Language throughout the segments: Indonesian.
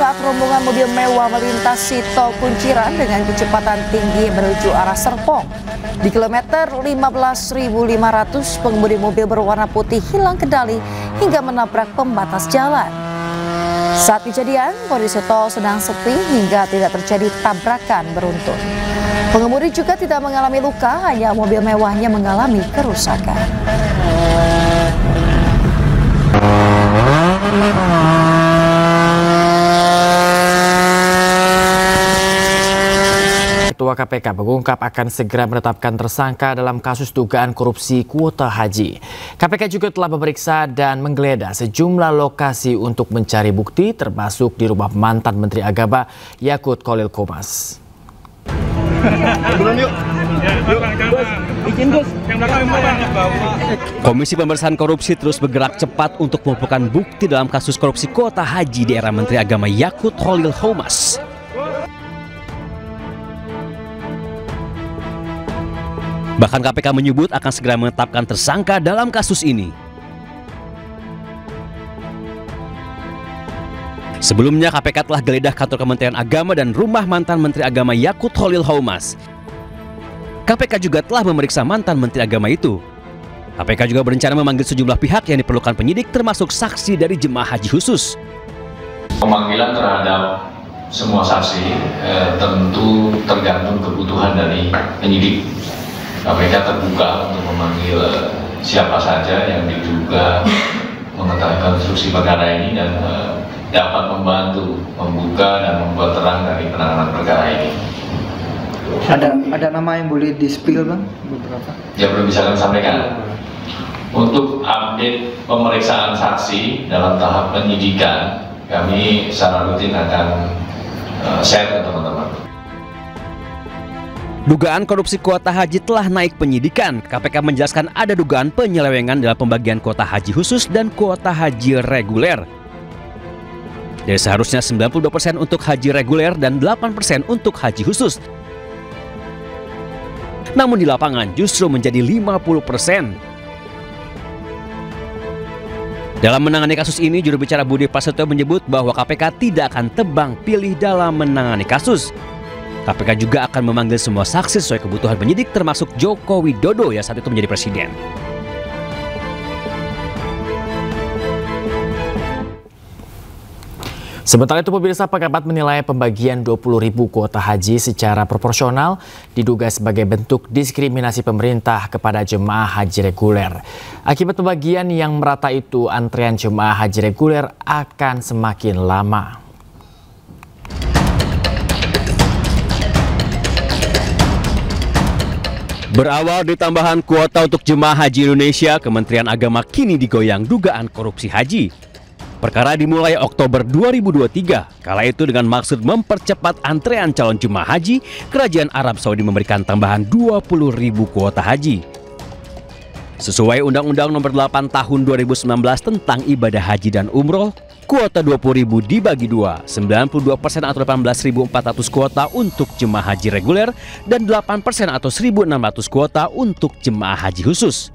saat rombongan mobil mewah melintasi tol Kunciran dengan kecepatan tinggi menuju arah Serpong. Di kilometer 15.500, pengemudi mobil berwarna putih hilang kendali hingga menabrak pembatas jalan. Saat kejadian, kondisi tol sedang sepi hingga tidak terjadi tabrakan beruntun. Pengemudi juga tidak mengalami luka, hanya mobil mewahnya mengalami kerusakan. Ketua KPK mengungkap akan segera menetapkan tersangka dalam kasus dugaan korupsi kuota haji. KPK juga telah memeriksa dan menggeledah sejumlah lokasi untuk mencari bukti, termasuk di rumah mantan Menteri Agama Yakut Khalil Qomas. Komisi Pemberantasan Korupsi terus bergerak cepat untuk mengumpulkan bukti dalam kasus korupsi kuota haji di era Menteri Agama Yakut Khalil Qomas. Bahkan KPK menyebut akan segera menetapkan tersangka dalam kasus ini. Sebelumnya KPK telah geledah kantor Kementerian Agama dan rumah mantan Menteri Agama Yakut Khalil Qomas. KPK juga telah memeriksa mantan Menteri Agama itu. KPK juga berencana memanggil sejumlah pihak yang diperlukan penyidik, termasuk saksi dari jemaah haji khusus. Pemanggilan terhadap semua saksi tentu tergantung kebutuhan dari penyidik. KPK terbuka untuk memanggil siapa saja yang diduga mengetahui konstruksi perkara ini dan dapat membantu membuka dan membuat terang dari penanganan perkara ini. Ada nama yang boleh di-spill, Bang? Beberapa? Ya, belum bisa kami sampaikan. Untuk update pemeriksaan saksi dalam tahap penyidikan, kami secara rutin akan share ke teman-teman. Dugaan korupsi kuota haji telah naik penyidikan. KPK menjelaskan ada dugaan penyelewengan dalam pembagian kuota haji khusus dan kuota haji reguler. Dari seharusnya 92% untuk haji reguler dan 8% untuk haji khusus. Namun di lapangan justru menjadi 50%. Dalam menangani kasus ini, juru bicara Budi Prasetyo menyebut bahwa KPK tidak akan tebang pilih dalam menangani kasus. KPK juga akan memanggil semua saksi sesuai kebutuhan penyidik, termasuk Joko Widodo yang saat itu menjadi presiden. Sementara itu, pemirsa, pengamat menilai pembagian 20.000 kuota haji secara proporsional diduga sebagai bentuk diskriminasi pemerintah kepada jemaah haji reguler. Akibat pembagian yang merata itu, antrean jemaah haji reguler akan semakin lama. Berawal dari tambahan kuota untuk jemaah haji Indonesia, Kementerian Agama kini digoyang dugaan korupsi haji. Perkara dimulai Oktober 2023. Kala itu dengan maksud mempercepat antrean calon jemaah haji, Kerajaan Arab Saudi memberikan tambahan 20.000 kuota haji. Sesuai Undang-Undang Nomor 8 Tahun 2019 tentang ibadah haji dan umroh, kuota 20.000 dibagi dua, 92% atau 18.400 kuota untuk jemaah haji reguler dan 8% atau 1.600 kuota untuk jemaah haji khusus.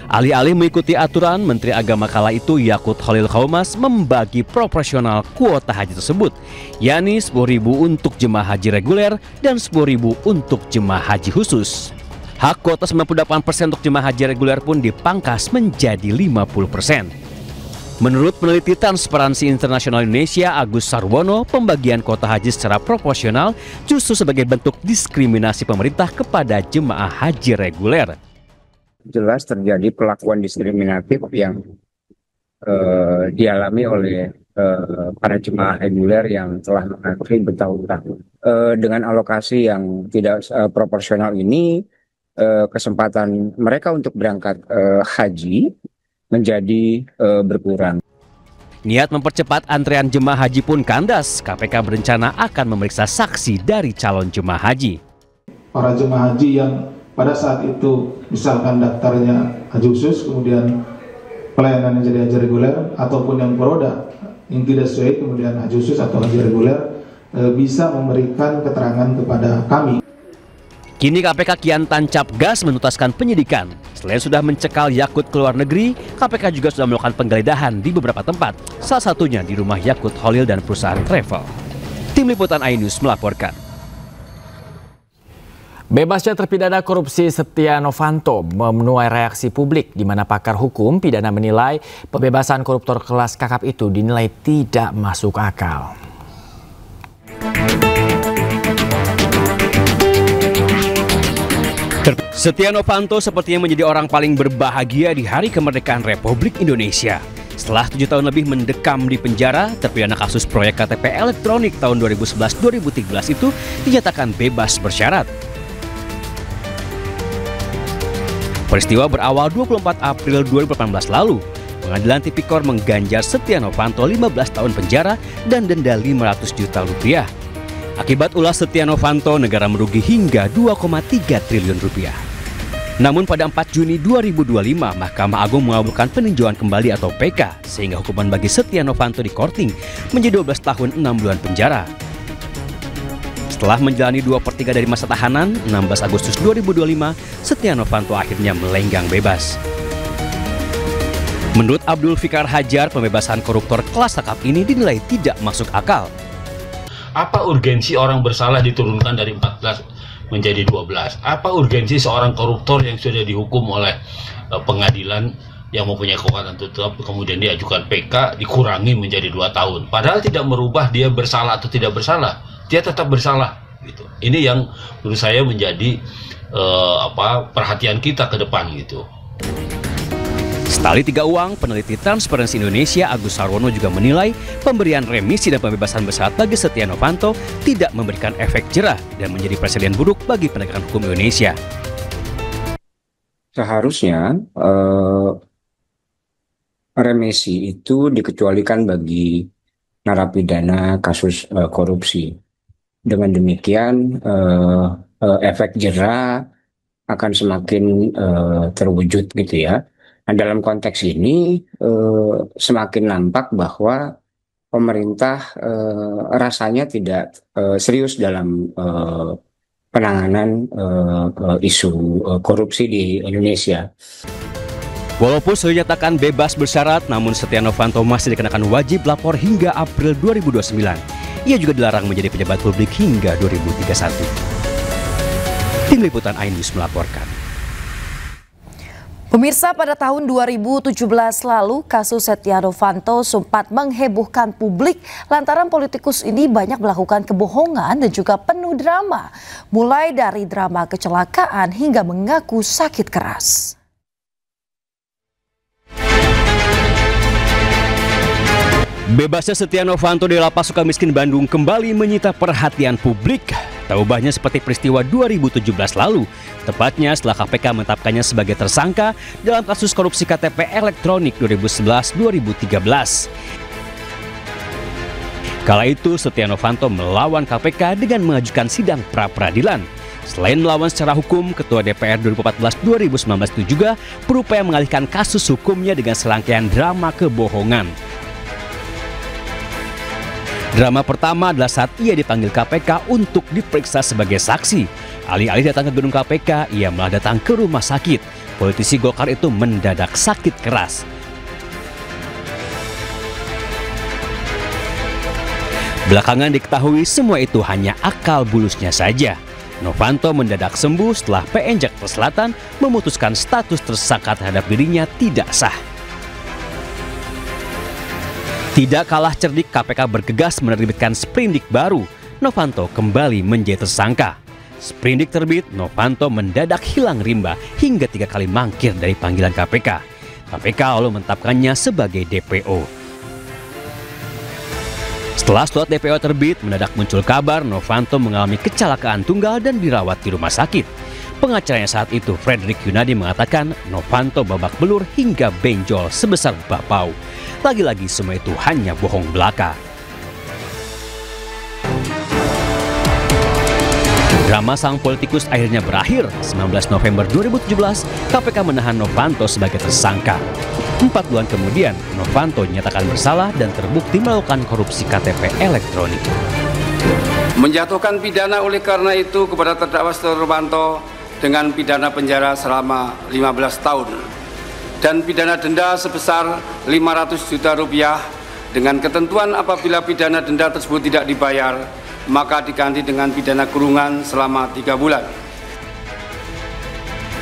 Alih-alih mengikuti aturan, Menteri Agama kala itu Yakut Khalil Qomas membagi proporsional kuota haji tersebut, yakni 10.000 untuk jemaah haji reguler dan 10.000 untuk jemaah haji khusus. Hak kuota 98% untuk jemaah haji reguler pun dipangkas menjadi 50%. Menurut peneliti Transparansi Internasional Indonesia Agus Sarwono, pembagian kuota haji secara proporsional justru sebagai bentuk diskriminasi pemerintah kepada jemaah haji reguler. Jelas terjadi perlakuan diskriminatif yang dialami oleh para jemaah reguler yang telah mengantri bertahun-tahun. Dengan alokasi yang tidak proporsional ini, kesempatan mereka untuk berangkat haji menjadi berkurang. Niat mempercepat antrean jemaah haji pun kandas. KPK berencana akan memeriksa saksi dari calon jemaah haji. Para jemaah haji yang pada saat itu misalkan daftarnya haji khusus, kemudian pelayanannya jadi haji reguler, ataupun yang beroda yang tidak sesuai kemudian haji khusus atau haji reguler, bisa memberikan keterangan kepada kami. Kini KPK kian tancap gas menuntaskan penyidikan. Selain sudah mencekal Yakut ke luar negeri, KPK juga sudah melakukan penggeledahan di beberapa tempat, salah satunya di rumah Yakut Holil dan perusahaan travel. Tim Liputan iNews melaporkan. Bebasnya terpidana korupsi Setia Novanto menuai reaksi publik, di mana pakar hukum pidana menilai pembebasan koruptor kelas kakap itu dinilai tidak masuk akal. Setia Novanto sepertinya menjadi orang paling berbahagia di hari kemerdekaan Republik Indonesia. Setelah 7 tahun lebih mendekam di penjara, terpidana kasus proyek KTP elektronik tahun 2011-2013 itu dinyatakan bebas bersyarat. Peristiwa berawal 24 April 2018 lalu. Pengadilan Tipikor mengganjar Setia Novanto 15 tahun penjara dan denda 500 juta rupiah. Akibat ulah Setia Novanto, negara merugi hingga 2,3 triliun rupiah. Namun pada 4 Juni 2025, Mahkamah Agung mengabulkan peninjauan kembali atau PK, sehingga hukuman bagi Setia Novanto di Korting menjadi 12 tahun 6 bulan penjara. Setelah menjalani 2/3 dari masa tahanan, 16 Agustus 2025, Setia Novanto akhirnya melenggang bebas. Menurut Abdul Fikar Hajar, pembebasan koruptor kelas kakap ini dinilai tidak masuk akal. Apa urgensi orang bersalah diturunkan dari 14 menjadi 12? Apa urgensi seorang koruptor yang sudah dihukum oleh pengadilan yang mempunyai kekuatan tetap, kemudian diajukan PK, dikurangi menjadi 2 tahun? Padahal tidak merubah dia bersalah atau tidak bersalah. Dia tetap bersalah. Gitu. Ini yang menurut saya menjadi perhatian kita ke depan gitu. Setali tiga uang, peneliti Transparency Indonesia Agus Sarwono juga menilai pemberian remisi dan pembebasan bersyarat bagi Setia Novanto tidak memberikan efek jerah dan menjadi presiden buruk bagi penegakan hukum Indonesia. Seharusnya remisi itu dikecualikan bagi narapidana kasus korupsi. Dengan demikian efek jerah akan semakin terwujud gitu ya. Nah, dalam konteks ini semakin nampak bahwa pemerintah rasanya tidak serius dalam penanganan isu korupsi di Indonesia. Walaupun sudah dinyatakan bebas bersyarat, namun Setia Novanto masih dikenakan wajib lapor hingga April 2029. Ia juga dilarang menjadi pejabat publik hingga 2031. Tim Liputan iNews melaporkan. Pemirsa, pada tahun 2017 lalu, kasus Setia Novanto sempat menghebohkan publik lantaran politikus ini banyak melakukan kebohongan dan juga penuh drama. Mulai dari drama kecelakaan hingga mengaku sakit keras. Bebasnya Setia Novanto di Lapas Sukamiskin Bandung kembali menyita perhatian publik. Tak ubahnya seperti peristiwa 2017 lalu, tepatnya setelah KPK menetapkannya sebagai tersangka dalam kasus korupsi KTP elektronik 2011-2013. Kala itu Setia Novanto melawan KPK dengan mengajukan sidang pra-peradilan. Selain melawan secara hukum, Ketua DPR 2014-2019 itu juga berupaya mengalihkan kasus hukumnya dengan serangkaian drama kebohongan. Drama pertama adalah saat ia dipanggil KPK untuk diperiksa sebagai saksi. Alih-alih datang ke gedung KPK, ia malah datang ke rumah sakit. Politisi Golkar itu mendadak sakit keras. Belakangan diketahui semua itu hanya akal bulusnya saja. Novanto mendadak sembuh setelah PN Jakarta Selatan memutuskan status tersangka terhadap dirinya tidak sah. Tidak kalah cerdik, KPK bergegas menerbitkan sprindik baru. Novanto kembali menjadi tersangka. Sprindik terbit, Novanto mendadak hilang rimba hingga 3 kali mangkir dari panggilan KPK. KPK lalu menetapkannya sebagai DPO. Setelah surat DPO terbit, mendadak muncul kabar Novanto mengalami kecelakaan tunggal dan dirawat di rumah sakit. Pengacaranya saat itu, Frederick Yunadi, mengatakan Novanto babak belur hingga benjol sebesar bapau. Lagi-lagi semua itu hanya bohong belaka. Drama sang politikus akhirnya berakhir. 19 November 2017, KPK menahan Novanto sebagai tersangka. 4 bulan kemudian, Novanto dinyatakan bersalah dan terbukti melakukan korupsi KTP elektronik. Menjatuhkan pidana oleh karena itu kepada terdakwa Setia Novanto dengan pidana penjara selama 15 tahun dan pidana denda sebesar 500 juta rupiah dengan ketentuan apabila pidana denda tersebut tidak dibayar maka diganti dengan pidana kurungan selama 3 bulan.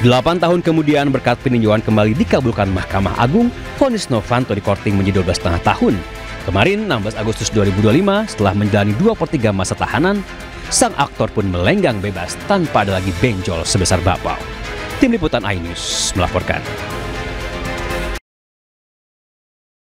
8 tahun kemudian berkat peninjauan kembali dikabulkan Mahkamah Agung, vonis Novanto dikorting menjadi 12,5 tahun. Kemarin 16 Agustus 2025 setelah menjalani 2/3 masa tahanan, sang aktor pun melenggang bebas tanpa ada lagi benjol sebesar bapau. Tim Liputan iNews melaporkan.